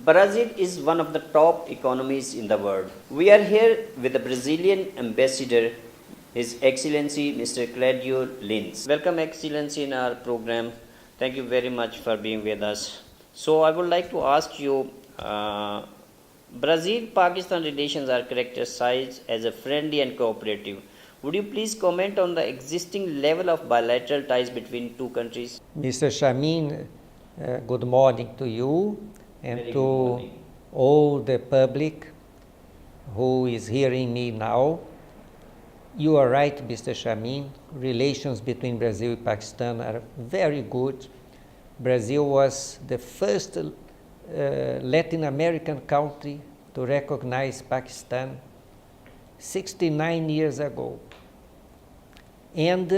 Brazil is one of the top economies in the world. We are here with the Brazilian ambassador, His Excellency Mr. Claudio Lins. Welcome, Excellency, in our program. Thank you very much for being with us. So, I would like to ask you, Brazil-Pakistan relations are characterized as a friendly and cooperative. Would you please comment on the existing level of bilateral ties between two countries? Mr. Shamin, good morning to you and Very to good morning. all the public who is hearing me now. You are right, Mr. Shamin. Relations between Brazil and Pakistan are very good. Brazil was the first Latin American country to recognize Pakistan 69 years ago. And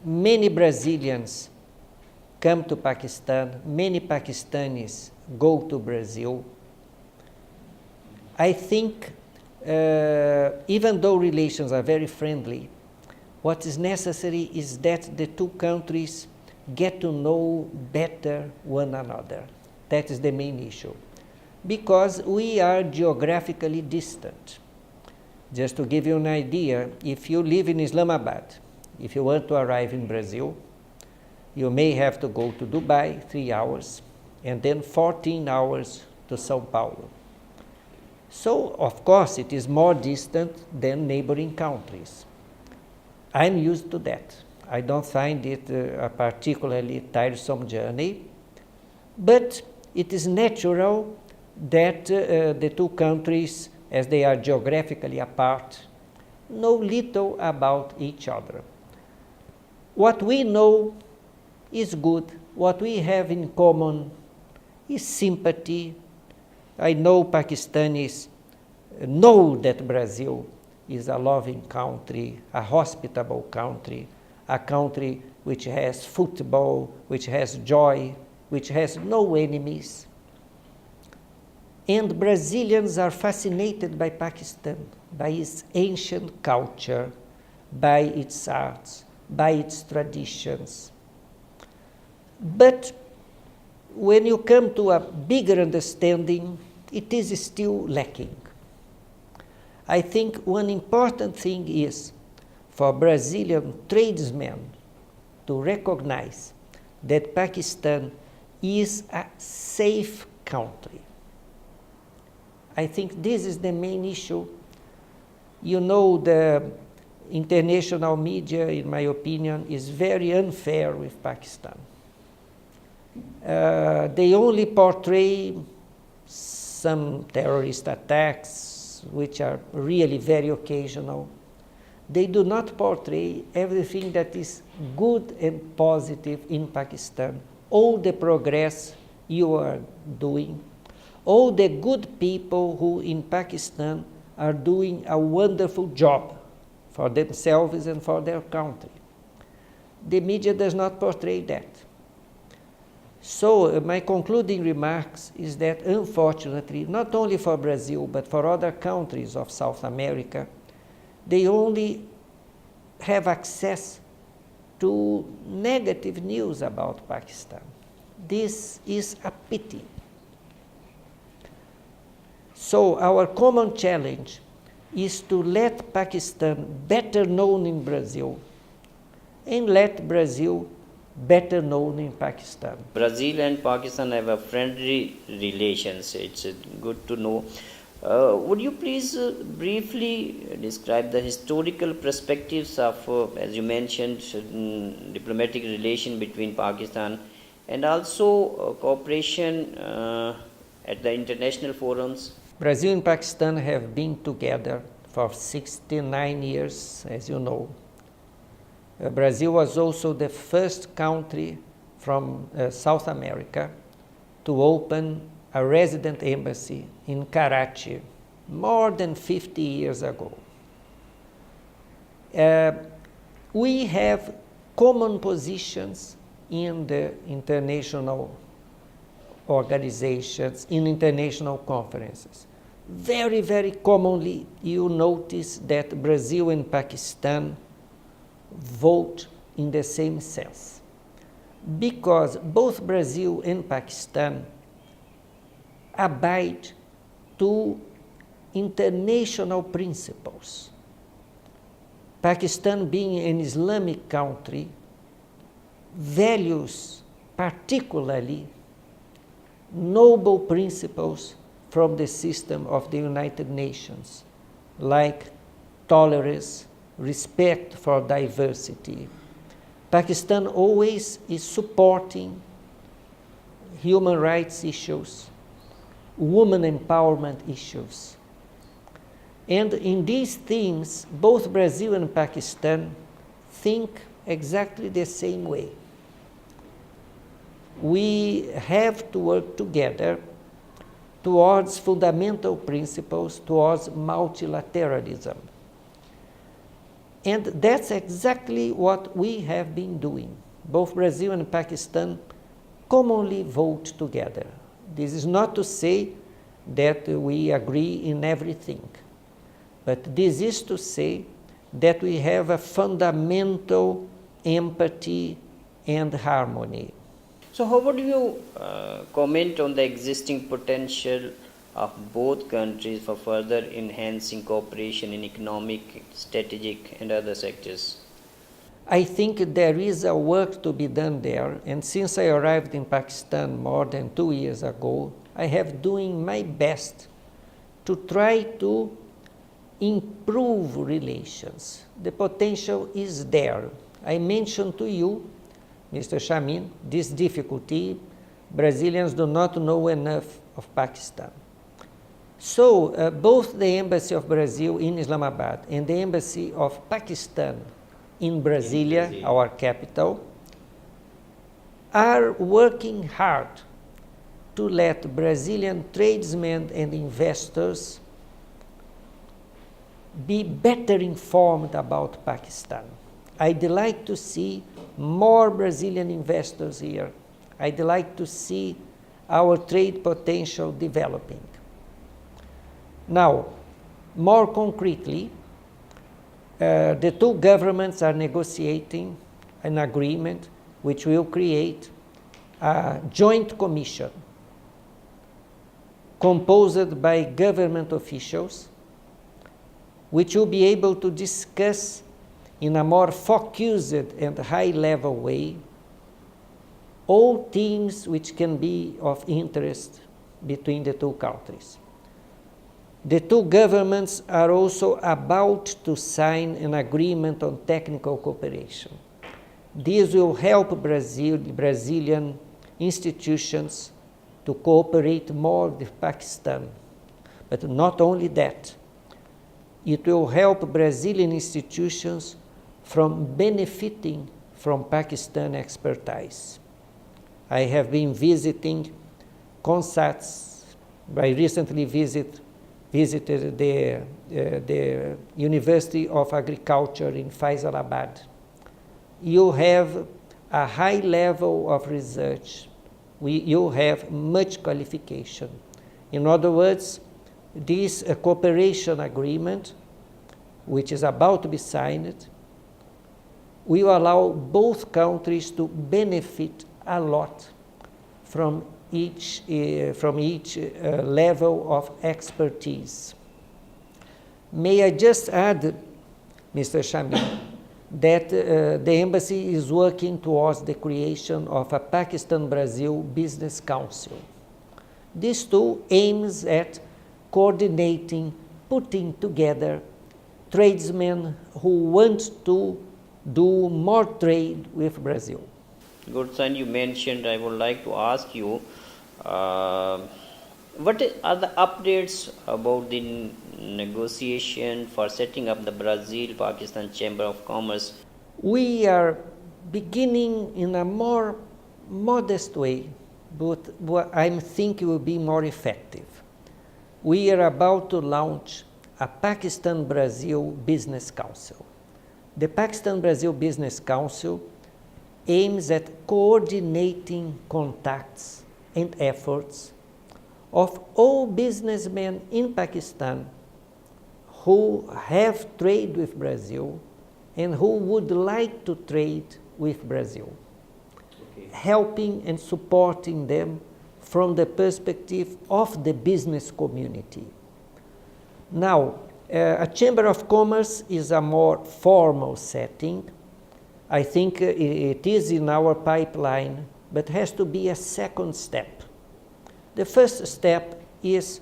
many Brazilians come to Pakistan, many Pakistanis go to Brazil. I think even though relations are very friendly, what is necessary is that the two countries get to know better one another. That is the main issue. Because we are geographically distant. Just to give you an idea, if you live in Islamabad, if you want to arrive in Brazil, you may have to go to Dubai 3 hours and then 14 hours to Sao Paulo. So, of course, it is more distant than neighboring countries. I'm used to that. I don't find it a particularly tiresome journey, but it is natural that the two countries, as they are geographically apart, know little about each other. What we know is good. What we have in common is sympathy. I know Pakistanis know that Brazil is a loving country, a hospitable country, a country which has football, which has joy, which has no enemies. And Brazilians are fascinated by Pakistan, by its ancient culture, by its arts, by its traditions. But when you come to a bigger understanding, it is still lacking. I think one important thing is for Brazilian tradesmen to recognize that Pakistan is a safe country. I think this is the main issue. You know, the international media, in my opinion, is very unfair with Pakistan. They only portray some terrorist attacks, which are really very occasional. They do not portray everything that is good and positive in Pakistan, all the progress you are doing, all the good people who in Pakistan are doing a wonderful job for themselves and for their country. The media does not portray that. So my concluding remarks is that unfortunately, not only for Brazil, but for other countries of South America, they only have access to negative news about Pakistan. This is a pity. So our common challenge is to let Pakistan better known in Brazil and let Brazil better known in Pakistan. Brazil and Pakistan have a friendly relations. It's good to know. Would you please briefly describe the historical perspectives of, as you mentioned, diplomatic relation between Pakistan and also cooperation at the international forums? Brazil and Pakistan have been together for 69 years, as you know. Brazil was also the first country from South America to open a resident embassy in Karachi more than 50 years ago. We have common positions in the international organizations, in international conferences. Very, very commonly, you notice that Brazil and Pakistan vote in the same sense. Because both Brazil and Pakistan abide to international principles. Pakistan, being an Islamic country, values particularly noble principles from the system of the United Nations, like tolerance, respect for diversity. Pakistan always is supporting human rights issues, women empowerment issues. And in these things, both Brazil and Pakistan think exactly the same way. We have to work together towards fundamental principles, towards multilateralism. And that's exactly what we have been doing. Both Brazil and Pakistan commonly vote together. This is not to say that we agree in everything, but this is to say that we have a fundamental empathy and harmony. So, how would you comment on the existing potential of both countries for further enhancing cooperation in economic, strategic, and other sectors? I think there is a work to be done there, and since I arrived in Pakistan more than 2 years ago, I have doing my best to try to improve relations. The potential is there. I mentioned to you, Mr. Shamin, this difficulty. Brazilians do not know enough of Pakistan. So both the Embassy of Brazil in Islamabad and the Embassy of Pakistan in Brasilia, our capital, are working hard to let Brazilian tradesmen and investors be better informed about Pakistan. I'd like to see more Brazilian investors here. I'd like to see our trade potential developing. Now, more concretely, the two governments are negotiating an agreement which will create a joint commission composed by government officials, which will be able to discuss in a more focused and high-level way all things which can be of interest between the two countries. The two governments are also about to sign an agreement on technical cooperation. This will help Brazilian institutions to cooperate more with Pakistan. But not only that, it will help Brazilian institutions from benefiting from Pakistan expertise. I have been visiting CONSATs. I recently visited the University of Agriculture in Faisalabad. You have a high level of research. You have much qualification. In other words, this cooperation agreement, which is about to be signed, will allow both countries to benefit a lot from each level of expertise. May I just add, Mr. Shamin, that the embassy is working towards the creation of a Pakistan-Brazil Business Council. This too aims at coordinating, putting together tradesmen who want to do more trade with Brazil. Good son, you mentioned, I would like to ask you, what are the updates about the negotiation for setting up the Brazil-Pakistan Chamber of Commerce? We are beginning in a more modest way, but what I think will be more effective. We are about to launch a Pakistan-Brazil Business Council. The Pakistan-Brazil Business Council aims at coordinating contacts and efforts of all businessmen in Pakistan who have trade with Brazil and who would like to trade with Brazil, helping and supporting them from the perspective of the business community. Now, a Chamber of Commerce is a more formal setting. I think it is in our pipeline, but has to be a second step. The first step is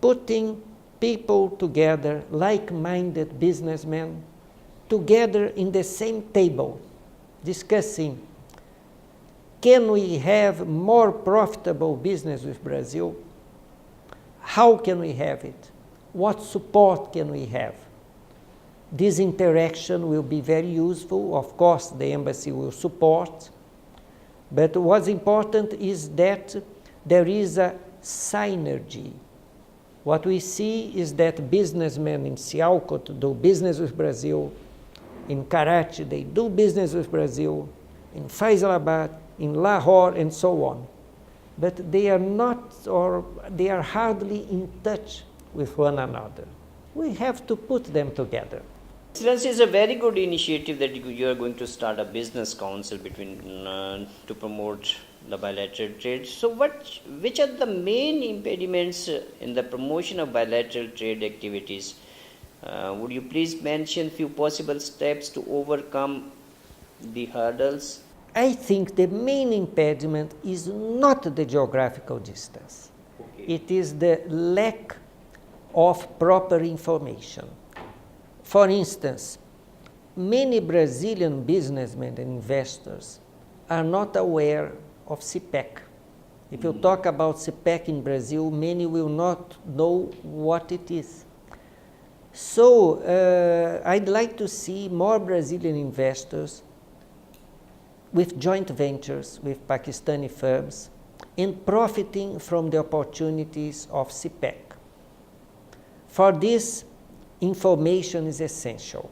putting people together, like-minded businessmen, together in the same table, discussing, can we have more profitable business with Brazil? How can we have it? What support can we have? This interaction will be very useful. Of course, the embassy will support, but what's important is that there is a synergy. What we see is that businessmen in Sialkot do business with Brazil, in Karachi they do business with Brazil, in Faisalabad, in Lahore, and so on. But they are not, or they are hardly in touch with one another. We have to put them together. Excellency, is a very good initiative that you are going to start a business council between to promote the bilateral trade. So, which are the main impediments in the promotion of bilateral trade activities? Would you please mention few possible steps to overcome the hurdles? I think the main impediment is not the geographical distance. Okay. It is the lack of proper information. For instance, many Brazilian businessmen and investors are not aware of CPEC. If you talk about CPEC in Brazil, many will not know what it is. So I'd like to see more Brazilian investors with joint ventures with Pakistani firms and profiting from the opportunities of CPEC. For this, information is essential.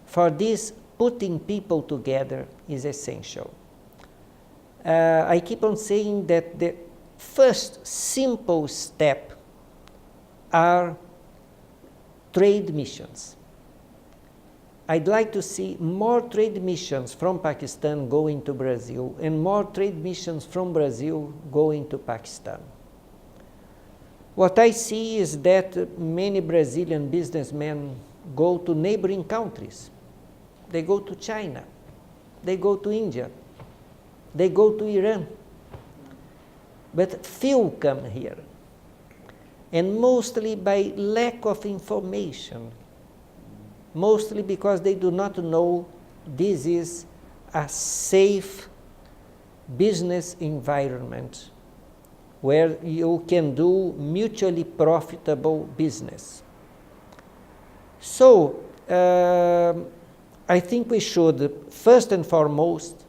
For this, putting people together is essential. I keep on saying that the first simple step are trade missions. I'd like to see more trade missions from Pakistan going to Brazil and more trade missions from Brazil going to Pakistan. What I see is that many Brazilian businessmen go to neighboring countries. They go to China, they go to India, they go to Iran, but few come here, and mostly by lack of information, mostly because they do not know this is a safe business environment where you can do mutually profitable business. So, I think we should, first and foremost,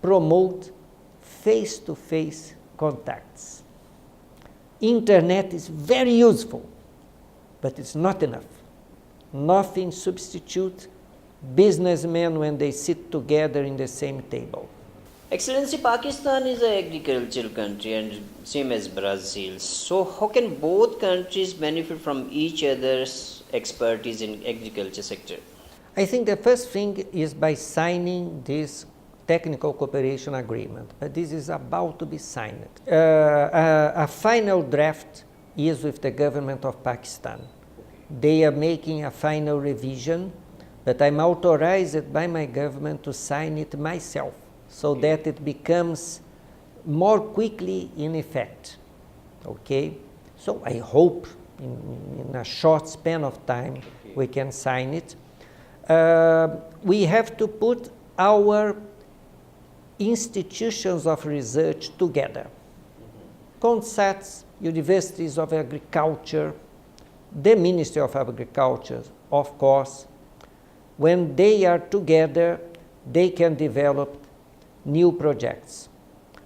promote face-to-face contacts. Internet is very useful, but it's not enough. Nothing substitutes businessmen when they sit together in the same table. Excellency, Pakistan is an agricultural country and same as Brazil. So how can both countries benefit from each other's expertise in agriculture sector? I think the first thing is by signing this technical cooperation agreement, but this is about to be signed. A final draft is with the government of Pakistan. They are making a final revision, but I'm authorized by my government to sign it myself, so that it becomes more quickly in effect. Okay? So I hope in a short span of time we can sign it. We have to put our institutions of research together. CONSATs, universities of agriculture, the Ministry of Agriculture, of course. When they are together, they can develop new projects.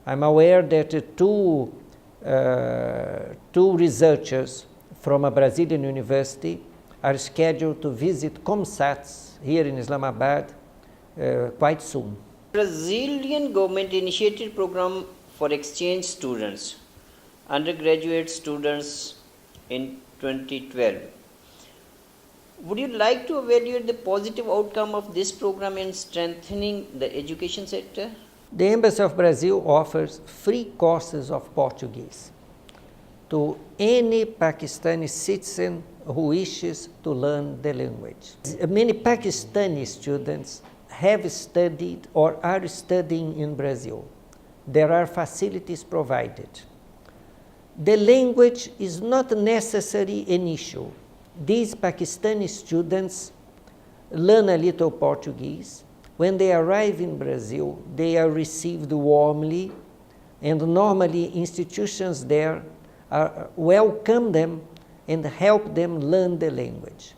I'm aware that two researchers from a Brazilian university are scheduled to visit COMSATs here in Islamabad quite soon. Brazilian government initiated program for exchange students, undergraduate students in 2012. Would you like to evaluate the positive outcome of this program in strengthening the education sector? The Embassy of Brazil offers free courses of Portuguese to any Pakistani citizen who wishes to learn the language. Many Pakistani students have studied or are studying in Brazil. There are facilities provided. The language is not necessarily an issue. These Pakistani students learn a little Portuguese. When they arrive in Brazil, they are received warmly, and normally institutions there welcome them and help them learn the language.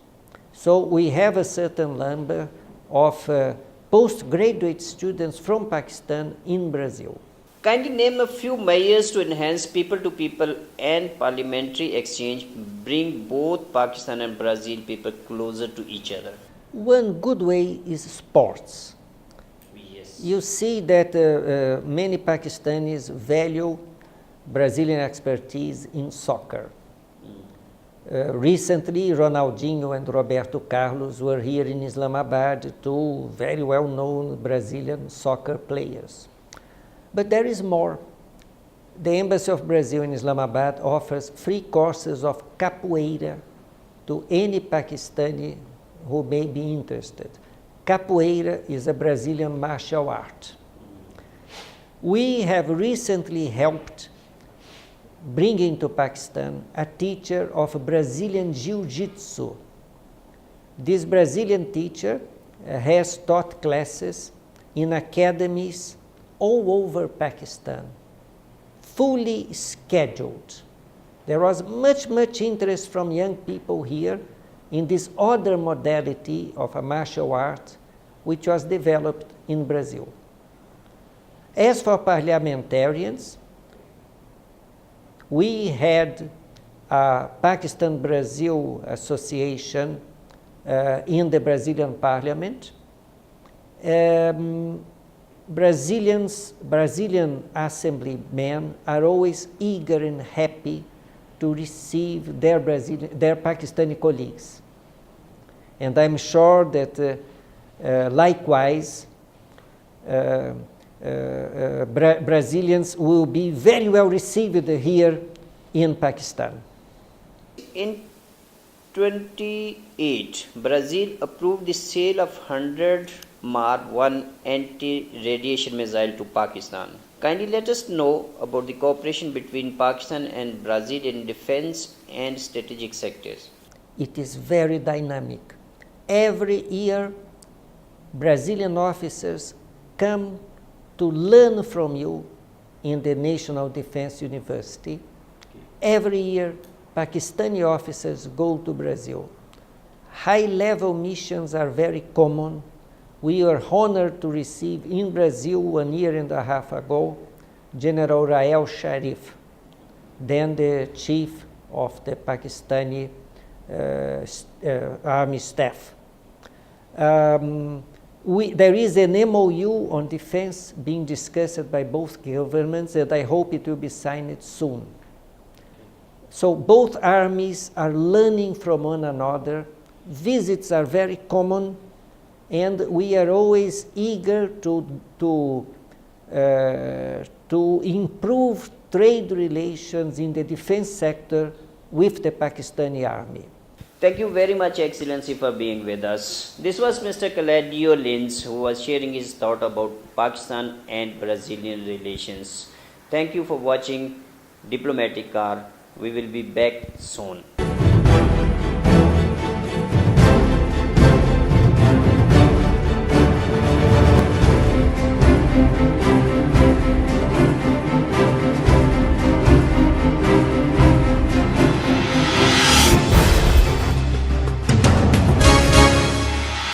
So we have a certain number of postgraduate students from Pakistan in Brazil. Kindly name a few measures to enhance people-to-people and parliamentary exchange, bring both Pakistan and Brazil people closer to each other. One good way is sports. Yes. You see that many Pakistanis value Brazilian expertise in soccer. Recently, Ronaldinho and Roberto Carlos were here in Islamabad, two very well-known Brazilian soccer players. But there is more. The Embassy of Brazil in Islamabad offers free courses of capoeira to any Pakistani who may be interested. Capoeira is a Brazilian martial art. We have recently helped bring into Pakistan a teacher of Brazilian Jiu-Jitsu. This Brazilian teacher has taught classes in academies all over Pakistan, fully scheduled. There was much interest from young people here in this other modality of a martial art which was developed in Brazil. As for parliamentarians, we had a Pakistan-Brazil association in the Brazilian parliament. Brazilian assemblymen are always eager and happy to receive their Pakistani colleagues. And I'm sure that likewise Brazilians will be very well received here in Pakistan. In 28, Brazil approved the sale of 100 Mark 1 anti-radiation missile to Pakistan. Kindly let us know about the cooperation between Pakistan and Brazil in defense and strategic sectors. It is very dynamic. Every year, Brazilian officers come to learn from you in the National Defense University. Every year, Pakistani officers go to Brazil. High-level missions are very common. We were honored to receive in Brazil 1.5 years ago General Rael Sharif, then the chief of the Pakistani army staff. There is an MOU on defense being discussed by both governments, and I hope it will be signed soon. So both armies are learning from one another. Visits are very common, and we are always eager to improve trade relations in the defense sector with the Pakistani army. Thank you very much, Excellency, for being with us. This was Mr. Claudio Lins, who was sharing his thought about Pakistan and Brazilian relations. Thank you for watching Diplomatic Car. We will be back soon.